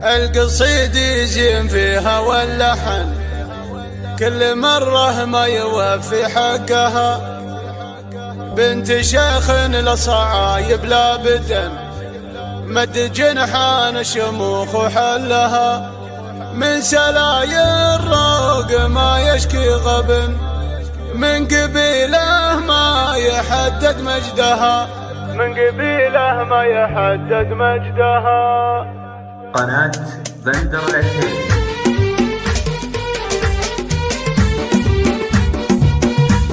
القصيد يزين فيها واللحن كل مرة ما يوفي حقها. بنت شيخ لصعايب لا بدن مد جنحان شموخ وحلها. من سلاي الروق ما يشكي غبن من قبيله ما يحدد مجدها. من قبيله ما يحدد مجدها. قناة بندر العتيبي.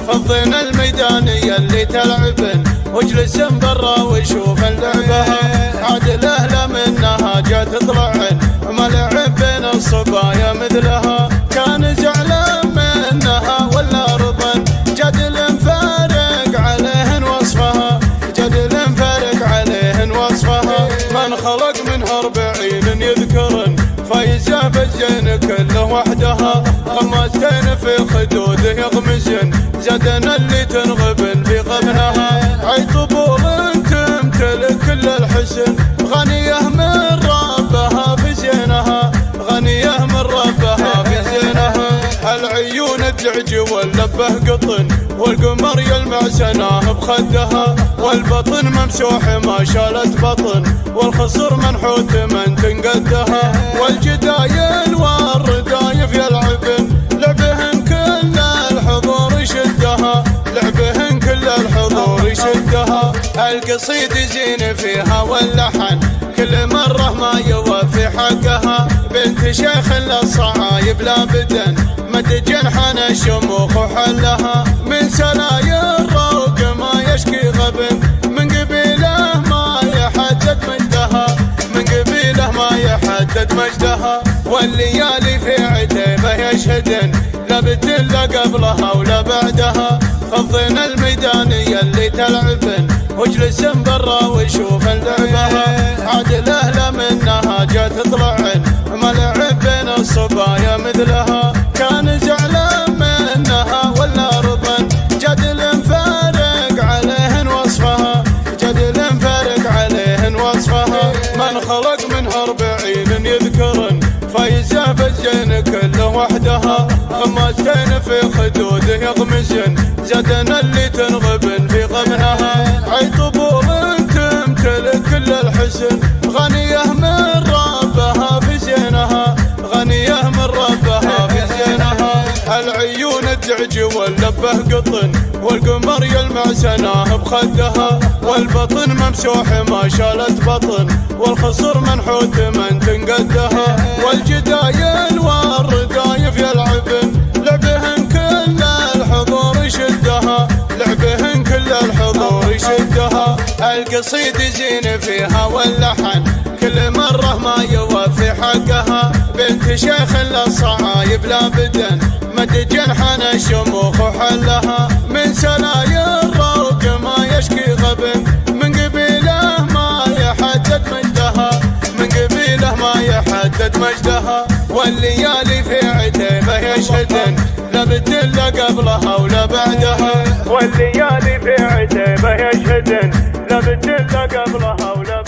فضينا الميدان يلي تلعبن واجلس برا وشوف اللعبها. عاد الاهله منها جات تطلعن ما لعب بين الصبايا مثلها. كان زعلان منها ولا رضن جدل فارق عليهن وصفها. جدل فارق عليهن وصفها. من خلق منها 40 يذكرن فايزة بالزين كله وحدها. غمازتين في خدوده يغمزن زدنا اللي تنغبن في غبنها. عي طبول تمتلك كل الحسن غنيه من ربها في زينها. غنيه من ربها في زينها. العيون الدعج واللبه قطن والقمر يلمع سناه بخدها. والبطن ممسوح ما شالت بطن والخصر منحوت من تنقدها. والجدايل والردايف يلعبن لعبهن كل الحضور يشدها. لعبهن كل الحضور يشدها. القصيد زين فيها واللحن كل مرة ما يوفي حقها. بنت شيخ للصعايب لا بدن مد جنحان الشموخ وحلها. من سلاي الروق ما يشكي غبن من قبيله ما يحدد مجدها. من قبيله ما يحدد مجدها. والليالي في عتيبه يشهدن لا بدل لا قبلها ولا بعدها. فضينا الميدان يلي تلعبن واجلس برا وشوف اللعبها. عاد الاهله منها جات تطلعن ما لعب بين الصبايا مثلها. كان زعلان منها ولا رضن جدل فارق عليهن وصفها. جدل فارق عليهن وصفها. من خلق منها 40 يذكرن فايزة بالزين كله وحدها. غمازتين في خدوده يغمزن زدنا اللي تنغبن في غبنها. عي طبول تمتلك كل الحسن غنيه من ربها في زينها. غنيه من ربها في زينها. العيون الدعج واللبه قطن والقمر يلمع سناه بخدها. والبطن ممسوح ما شالت بطن والخصر منحوت من تنقدها. والجدايل والردايف يلعبن لعبهن كل الحضور يشدها. لعبهن كل الحضور يشدها. القصيد زين فيها واللحن كل مرة ما يوفي حقها. بنت شيخ للصعايب لا بدن مد جنحان الشموخ وحلها. من سلاي الروق ما يشكي غبن من قبيله ما يحدد مجدها. من قبيله ما يحدد مجدها. والليالي في عتيبه يشهدن لا بدل لا قبلها ولا بعدها. والليالي في عتيبه يشهدن لا بدل لا قبلها ولا بعدها.